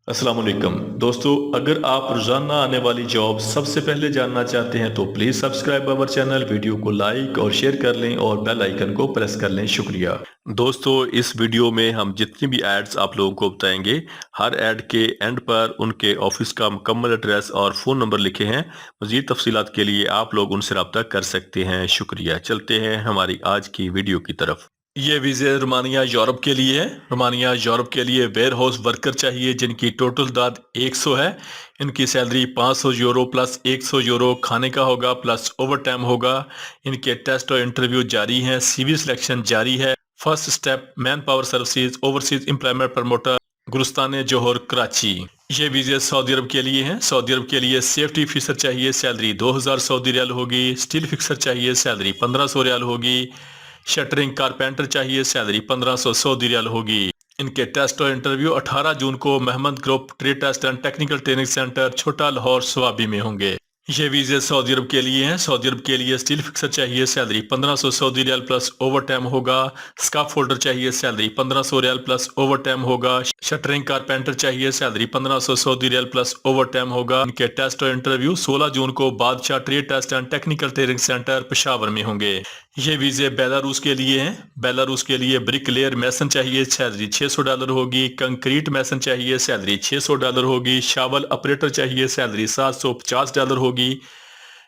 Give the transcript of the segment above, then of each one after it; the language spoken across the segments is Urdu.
السلام علیکم دوستو، اگر آپ روزانہ آنے والی جاب سب سے پہلے جاننا چاہتے ہیں تو please subscribe our channel, video کو لائک اور شیئر کر لیں اور بیل آئیکن کو پریس کر لیں۔ شکریہ دوستو، اس ویڈیو میں ہم جتنی بھی ایڈز آپ لوگوں کو بتائیں گے، ہر ایڈ کے اینڈ پر ان کے آفس کا مکمل ایڈریس اور فون نمبر لکھے ہیں۔ مزید تفصیلات کے لیے آپ لوگ ان سے رابطہ کر سکتے ہیں۔ شکریہ۔ چلتے ہیں ہماری آج کی ویڈیو کی طرف۔ یہ ویزے رومانیہ یورپ کے لیے ہے۔ رومانیہ یورپ کے لیے ویئر ہاؤس ورکر چاہیے جن کی ٹوٹل داد 100 ہے۔ ان کی سیلری 500 یورو پلس 100 یورو کھانے کا ہوگا پلس اوور ٹائم ہوگا۔ ان کے ٹیسٹ اور انٹرویو جاری ہیں۔ سی وی سلیکشن جاری ہے۔ First step man power services overseas employment promoter Gulistan Jauhar Karachi. یہ ویزے سعودی عرب کے لیے ہیں۔ سعودی عرب کے لیے سیفٹی فیسر چاہیے، سیلری 2000 سعودی ریال ہوگی۔ اسٹیل فکسر چاہیے، سیلری 1500 ریال ہوگی۔ شٹرنگ کارپینٹر چاہیے، سیلری 1500 سعودی ریال ہوگی۔ ان کے ٹیسٹ اور انٹرویو 18 جون کو Muhammad group trade test and technical training centre Chhota Lahore Swabi میں ہوں گے۔ یہ ویزے سعودی عرب کے لیے ہیں۔ سعودی عرب کے لیے اسٹیل فکسر چاہیے، سیلری 1500 سعودی ریال پلس اوور ٹائم ہوگا۔ اسکاف ہولڈر چاہیے، سیلری 1500 ریال پلس اوور ٹائم ہوگا۔ شٹرنگ کارپینٹر چاہیے، سیلری 1500 سعودی ریال پلس اوور ٹائم ہوگا۔ ان کے ٹیسٹ اور انٹرویو 16 جون کو Badshah trade test and technical training centre Peshawar میں ہوں گے۔ یہ ویزے بیلاروس کے لیے ہیں۔ بیلاروس کے لیے بریک لیئر میسن چاہیے، سیلری $600 ہوگی۔ کنکریٹ میسن چاہیے، سیلری $600 ہوگی۔ شاول آپریٹر چاہیے، سیلری $750 ہوگی۔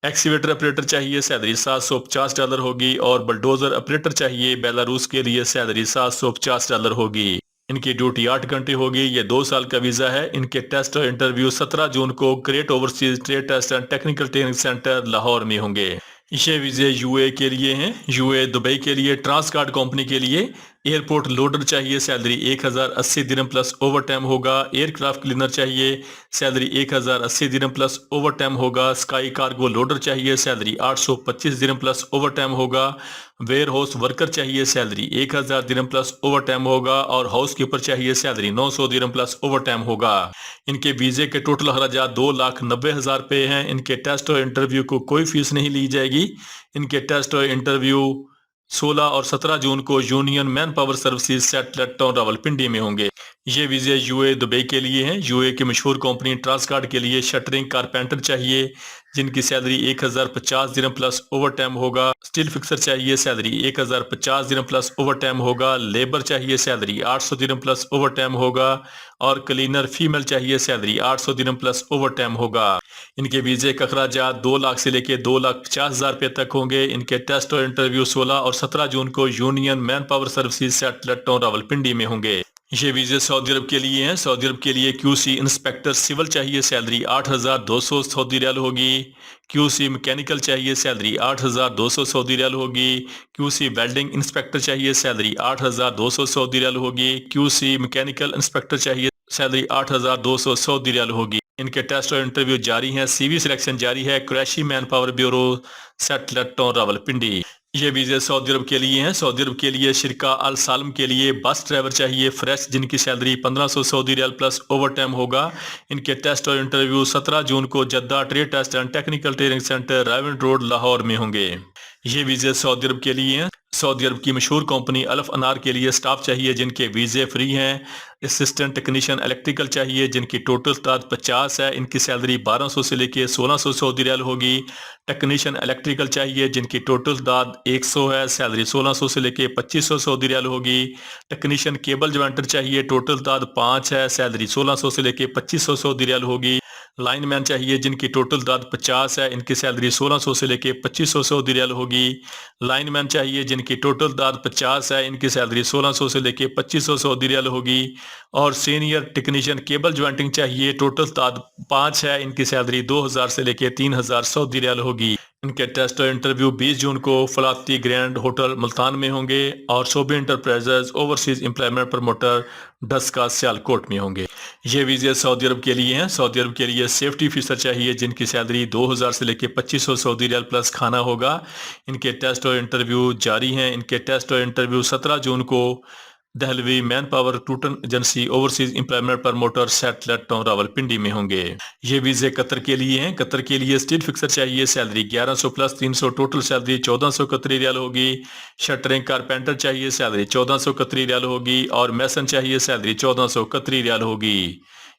ایکسیویٹر آپریٹر چاہیے، سیلری $750 ہوگی۔ اور بلڈوزر آپریٹر چاہیے بیلاروس کے لیے، سیلری $750 ہوگی۔ ان کی ڈیوٹی 8 گھنٹے ہوگی۔ یہ 2 سال کا ویزا ہے۔ ان کے ٹیسٹ اور انٹرویو 17 جون کو great overseas trade test and technical training centre Lahore میں ہوں گے۔ یہ ویزے یو اے کے لیے ہیں۔ یو اے دبئی کے لیے ٹرانس کارڈ کمپنی کے لیے ایئرپورٹ لوڈر چاہیے، سیلری 1080 درہم پلس اوور ٹائم ہوگا۔ ایئر کرافٹ کلینر چاہیے، سیلری 1080 درہم پلس اوور ٹائم ہوگا۔ اسکائی کارگو لوڈر چاہیے، سیلری 825 درہم پلس اوور ٹائم ہوگا۔ ویئر ہاؤس ورکر چاہیے، سیلری 1000 درہم پلس اوور ٹائم ہوگا۔ اور ہاؤس کیپر چاہیے، سیلری 900 درہم پلس اوور ٹائم ہوگا۔ ان کے ویزے کے ٹوٹل اخراجات 2,90,000 روپے ہیں۔ ان کے ٹیسٹ اور انٹرویو کو کوئی فیس نہیں لی جائے گی۔ ان کے ٹیسٹ اور انٹرویو 16 اور 17 جون کو یونین مین پاور سروسز سیٹلٹ ٹاؤن راولپنڈی میں ہوں گے۔ یہ ویزے یو اے دبئی کے لیے ہیں۔ یو اے کی مشہور کمپنی ٹرانس کارڈ کے لیے شٹرنگ کارپینٹر چاہیے جن کی سیلری 1050 درہم پلس اوور ٹائم ہوگا۔ اسٹیل فکسر چاہیے، سیلری 1050 درہم پلس اوور ٹائم ہوگا۔ لیبر چاہیے، سیلری 800 درہم پلس اوور ٹائم ہوگا۔ اور کلینر فیمیل چاہیے، سیلری 800 درہم پلس اوور ٹائم ہوگا۔ ان کے ویزے کا اخراجات 2 لاکھ سے لے کے 2,50,000 روپے تک ہوں گے۔ ان کے ٹیسٹ اور انٹرویو 16 اور 17 جون کو یونین مین پاور سروسز سیٹلٹ ٹاؤن راولپنڈی میں ہوں گے۔ یہ ویزے سعودی عرب کے لیے ہیں۔ سعودی عرب کے لیے کیو سی انسپیکٹر سول چاہیے، سیلری 8,200 سعودی ریال ہوگی۔ کیو سی میکینیکل چاہیے، سیلری 8,200 سعودی ریال ہوگی۔ کیو سی ویلڈنگ انسپیکٹر چاہیے، سیلری 8,200 سعودی ریال ہوگی۔ کیو سی میکینیکل انسپیکٹر چاہیے، سیلری 8,200 سعودی ریال ہوگی۔ ان کے ٹیسٹ اور انٹرویو جاری ہیں۔ سی وی سلیکشن جاری ہے۔ Qureshi man power bureau سیٹلٹ town Rawalpindi. یہ ویزے سعودی عرب کے لیے ہیں۔ سعودی عرب کے لیے شرکا السالم کے لیے بس ڈرائیور چاہیے فریش جن کی سیلری 1500 سعودی ریال پلس اوور ٹائم ہوگا۔ ان کے ٹیسٹ اور انٹرویو 17 جون کو Jeddah trade test and technical training centre Raiwind road Lahore میں ہوں گے۔ یہ ویزے سعودی عرب کے لیے ہیں۔ سعودی عرب کی مشہور کمپنی الف انار کے لیے سٹاف چاہیے جن کے ویزے فری ہیں۔ اسسٹنٹ ٹیکنیشین الیکٹریکل چاہیے جن کی ٹوٹل تعداد 50 ہے۔ ان کی سیلری 1200 سے لے کے 1600 سعودی ریال ہوگی۔ ٹیکنیشین الیکٹریکل چاہیے جن کی ٹوٹل تعداد 100 ہے، سیلری 1600 سے لے کے 2500 سعودی ریال ہوگی۔ ٹیکنیشین کیبل جوائنٹر چاہیے، ٹوٹل تعداد 5 ہے، سیلری 1600 سے لے کے 2500 سعودی ریال ہوگی۔ لائن مین چاہیے جن کی ٹوٹل تعداد 50 ہے، ان کی سیلری 1600 سے لے کے 2500 سعودی ریال ہوگی۔ لائن مین چاہیے جن کی ٹوٹل تعداد 50 ہے، ان کی سیلری 1600 سے لے کے 2500 سعودی ریال ہوگی۔ اور سینئر ٹیکنیشین کیبل جوائنٹنگ چاہیے، ٹوٹل تعداد 5 ہے، ان کی سیلری 2000 سے لے کے 3000 سعودی ریال ہوگی۔ ان کے ٹیسٹ اور انٹرویو 20 جون کو فلاتی گرینڈ ہوٹل ملتان میں ہوں گے اور Subi enterprises overseas employment promoter Daska Sialkot میں ہوں گے۔ یہ ویزے سعودی عرب کے لیے ہیں۔ سعودی عرب کے لیے سیفٹی فیسر چاہیے جن کی سیلری 2000 سے لے کے 2500 سعودی ریال پلس کھانا ہوگا۔ ان کے ٹیسٹ اور انٹرویو جاری ہیں۔ ان کے ٹیسٹ اور انٹرویو 17 جون کو دہلوی مین پاور ٹوٹن agency overseas employment promoter satellite town Rawalpindi میں ہوں گے۔ یہ ویزے قطر کے لیے ہیں۔ قطر کے لیے اسٹیل فکسر چاہیے، سیلری 1100 پلس 300، ٹوٹل سیلری 1400 قطری ریال ہوگی۔ شٹرنگ کارپینٹر چاہیے، سیلری 1400 قطری ریال ہوگی۔ اور میسن چاہیے، سیلری 1400 قطری ریال ہوگی۔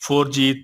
4G